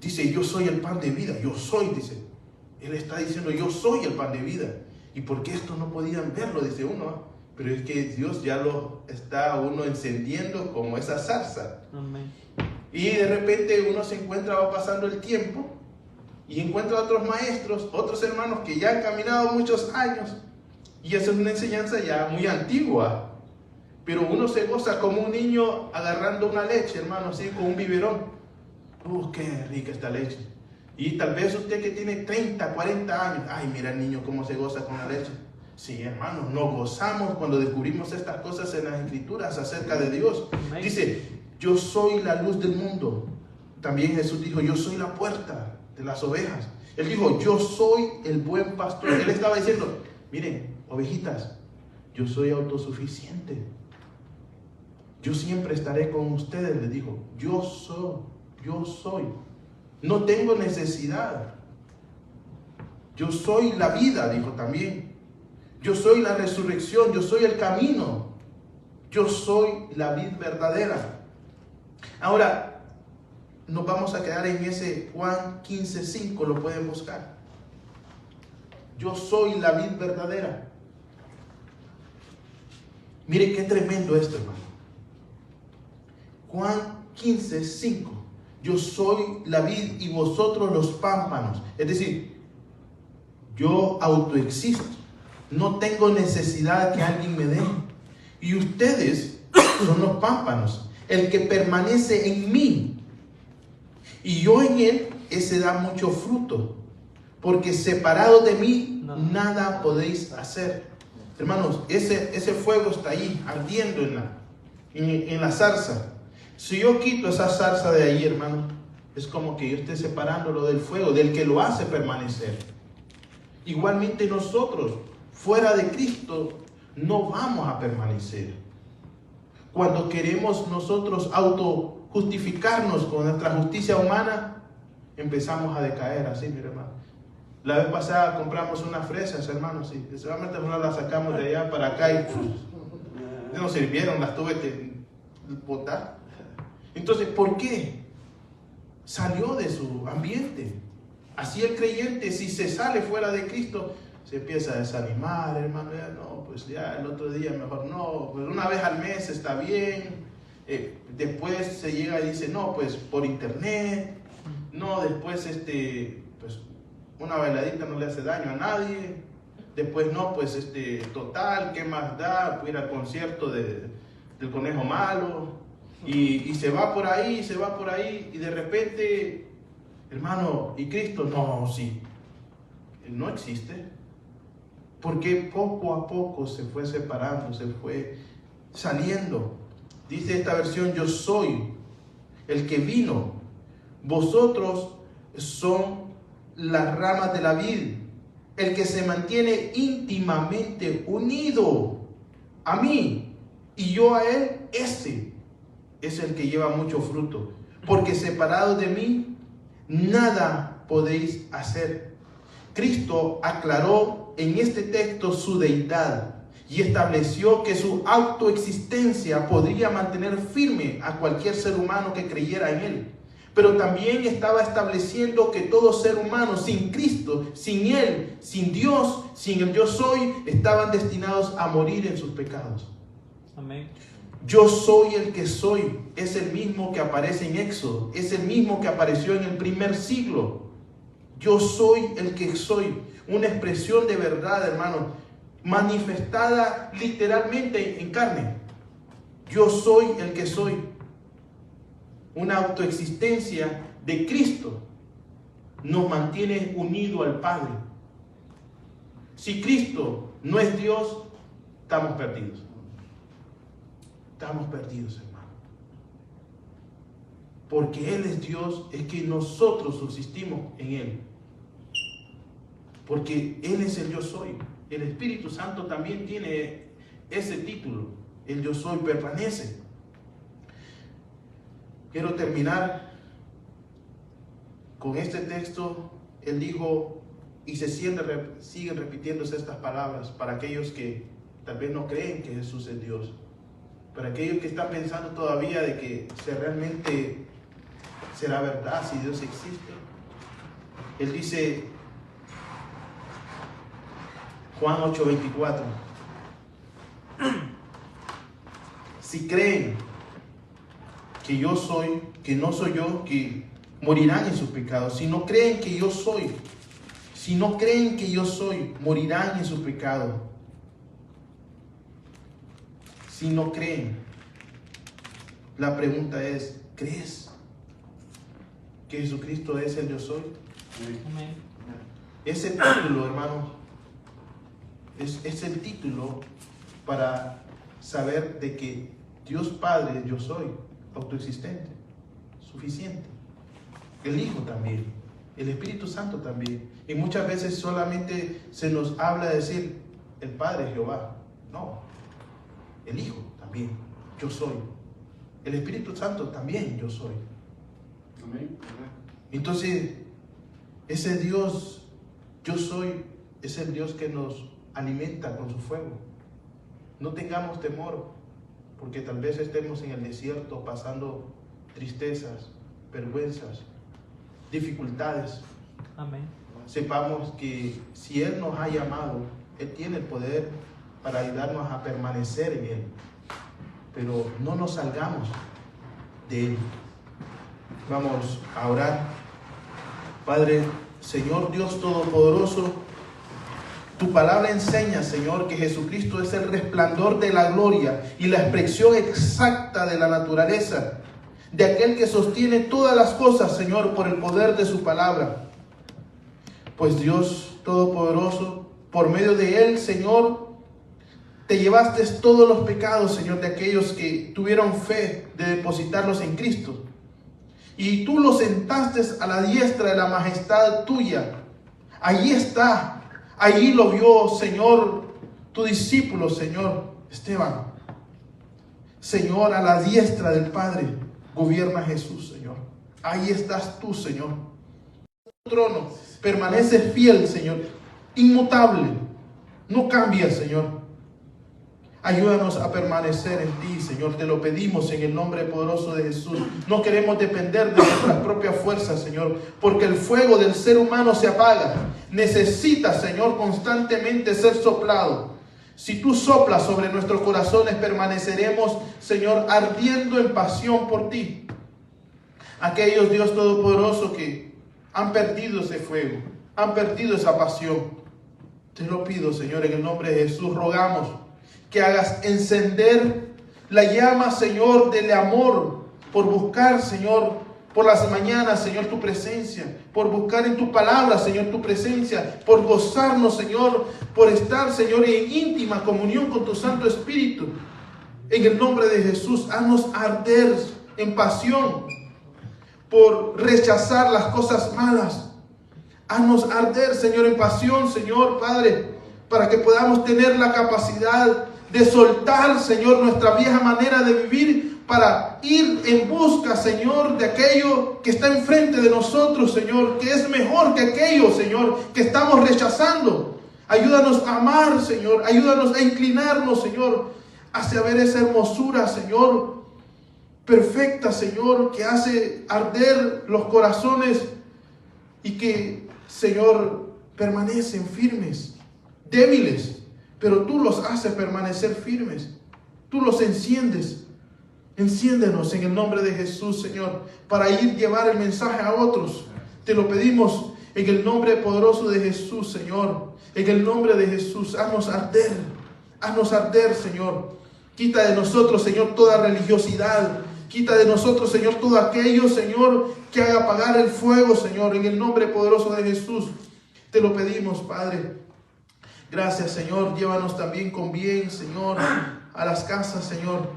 Dice, yo soy el pan de vida, yo soy, dice. Él está diciendo, yo soy el pan de vida. ¿Y por qué esto no podían verlo? Dice uno, pero es que Dios ya lo está uno encendiendo como esa zarza. Amén. Y de repente uno se encuentra, va pasando el tiempo, y encuentra otros maestros, otros hermanos que ya han caminado muchos años, y esa es una enseñanza ya muy antigua, pero uno se goza como un niño agarrando una leche, hermano, así con un biberón. Qué rica esta leche. Y tal vez usted que tiene 30, 40 años, ay, mira el niño cómo se goza con la leche. Sí, hermanos, nos gozamos cuando descubrimos estas cosas en las Escrituras acerca de Dios. Dice, yo soy la luz del mundo. También Jesús dijo, yo soy la puerta de las ovejas. Él dijo, yo soy el buen pastor. Él estaba diciendo, miren, ovejitas, yo soy autosuficiente. Yo siempre estaré con ustedes, les dijo. Yo soy. No tengo necesidad. Yo soy la vida, dijo también. Yo soy la resurrección, yo soy el camino. Yo soy la vid verdadera. Ahora, nos vamos a quedar en ese Juan 15:5, lo pueden buscar. Yo soy la vid verdadera. Mire qué tremendo esto, hermano. Juan 15:5. Yo soy la vid y vosotros los pámpanos. Es decir, yo autoexisto. No tengo necesidad que alguien me dé. Y ustedes son los pámpanos. El que permanece en mí y yo en él, ese da mucho fruto. Porque separado de mí, nada podéis hacer. Hermanos, ese fuego está ahí, ardiendo en la zarza. Si yo quito esa zarza de ahí, hermano, es como que yo esté separándolo del fuego, del que lo hace permanecer. Igualmente nosotros, fuera de Cristo, no vamos a permanecer. Cuando queremos nosotros autojustificarnos con nuestra justicia humana, empezamos a decaer así, mi hermano. La vez pasada compramos unas fresas, hermanos, y solamente las sacamos de allá para acá y no nos sirvieron, las tuve que botar. Entonces, ¿por qué? Salió de su ambiente. Así el creyente, si se sale fuera de Cristo, se empieza a desanimar, hermano. Ya no, pues ya el otro día mejor no, pues una vez al mes está bien. Después se llega y dice, no, pues por internet. No, después pues una bailadita no le hace daño a nadie. Después no, pues total, ¿qué más da? Puedo ir al concierto del Conejo Malo. Y se va por ahí, y de repente, hermano, ¿y Cristo? No, sí, no existe. Porque poco a poco se fue separando, se fue saliendo. Dice esta versión, yo soy el que vino. Vosotros son las ramas de la vid. El que se mantiene íntimamente unido a mí y yo a él, ese es el que lleva mucho fruto, porque separados de mí, nada podéis hacer. Cristo aclaró en este texto su deidad y estableció que su autoexistencia podría mantener firme a cualquier ser humano que creyera en él. Pero también estaba estableciendo que todo ser humano sin Cristo, sin él, sin Dios, sin el yo soy, estaban destinados a morir en sus pecados. Amén. Yo soy el que soy, es el mismo que aparece en Éxodo, es el mismo que apareció en el primer siglo. Yo soy el que soy, una expresión de verdad, hermano, manifestada literalmente en carne. Yo soy el que soy, una autoexistencia de Cristo nos mantiene unidos al Padre. Si Cristo no es Dios, estamos perdidos. Estamos perdidos, hermano. Porque Él es Dios, es que nosotros subsistimos en Él. Porque Él es el yo soy. El Espíritu Santo también tiene ese título. El yo soy permanece. Quiero terminar con este texto. Él dijo, y siguen repitiéndose estas palabras para aquellos que tal vez no creen que Jesús es Dios. Para aquellos que están pensando todavía de que realmente será verdad si Dios existe. Él dice, Juan 8:24, si creen que yo soy, que no soy yo, que morirán en sus pecados. Si no creen que yo soy, morirán en sus pecados. Si no creen, la pregunta es, ¿crees que Jesucristo es el yo soy? Amén. Ese título, hermanos, es el título para saber de que Dios Padre, yo soy, autoexistente, suficiente. El Hijo también, el Espíritu Santo también. Y muchas veces solamente se nos habla de decir el Padre Jehová. No, el Hijo también, yo soy. El Espíritu Santo también, yo soy. Amén. Entonces, ese Dios, yo soy, es el Dios que nos alimenta con su fuego. No tengamos temor, porque tal vez estemos en el desierto pasando tristezas, vergüenzas, dificultades. Amén. Sepamos que si Él nos ha llamado, Él tiene el poder para ayudarnos a permanecer en Él. Pero no nos salgamos de Él. Vamos a orar. Padre, Señor Dios Todopoderoso, tu palabra enseña, Señor, que Jesucristo es el resplandor de la gloria y la expresión exacta de la naturaleza, de aquel que sostiene todas las cosas, Señor, por el poder de su palabra. Pues Dios Todopoderoso, por medio de Él, Señor, te llevaste todos los pecados, Señor, de aquellos que tuvieron fe de depositarlos en Cristo. Y tú los sentaste a la diestra de la majestad tuya. Allí está, allí lo vio, Señor, tu discípulo, Señor, Esteban. Señor, a la diestra del Padre gobierna Jesús, Señor. Ahí estás tú, Señor. Tu trono permanece fiel, Señor, inmutable. No cambia, Señor. Ayúdanos a permanecer en ti, Señor. Te lo pedimos en el nombre poderoso de Jesús. No queremos depender de nuestras propias fuerzas, Señor, porque el fuego del ser humano se apaga. Necesita, Señor, constantemente ser soplado. Si tú soplas sobre nuestros corazones, permaneceremos, Señor, ardiendo en pasión por ti. Aquellos, Dios Todopoderoso, que han perdido ese fuego, han perdido esa pasión, te lo pido, Señor, en el nombre de Jesús. Rogamos que hagas encender la llama, Señor, del amor, por buscar, Señor, por las mañanas, Señor, tu presencia, por buscar en tu palabra, Señor, tu presencia, por gozarnos, Señor, por estar, Señor, en íntima comunión con tu Santo Espíritu. En el nombre de Jesús, haznos arder en pasión por rechazar las cosas malas. Haznos arder, Señor, en pasión, Señor, Padre, para que podamos tener la capacidad de soltar, Señor, nuestra vieja manera de vivir para ir en busca, Señor, de aquello que está enfrente de nosotros, Señor, que es mejor que aquello, Señor, que estamos rechazando. Ayúdanos a amar, Señor. Ayúdanos a inclinarnos, Señor, hacia ver esa hermosura, Señor, perfecta, Señor, que hace arder los corazones y que, Señor, permanecen firmes, débiles, pero tú los haces permanecer firmes. Tú los enciendes. Enciéndenos en el nombre de Jesús, Señor, para ir llevar el mensaje a otros. Te lo pedimos en el nombre poderoso de Jesús, Señor. En el nombre de Jesús, haznos arder, Señor. Quita de nosotros, Señor, toda religiosidad. Quita de nosotros, Señor, todo aquello, Señor, que haga apagar el fuego, Señor, en el nombre poderoso de Jesús. Te lo pedimos, Padre. Gracias, Señor. Llévanos también con bien, Señor, a las casas, Señor.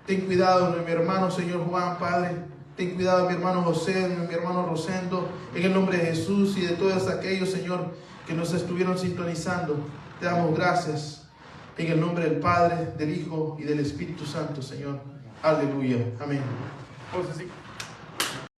Ten cuidado de mi hermano, Señor Juan, Padre. Ten cuidado de mi hermano José, de mi hermano Rosendo, en el nombre de Jesús y de todos aquellos, Señor, que nos estuvieron sintonizando. Te damos gracias en el nombre del Padre, del Hijo y del Espíritu Santo, Señor. Aleluya. Amén. Pues así.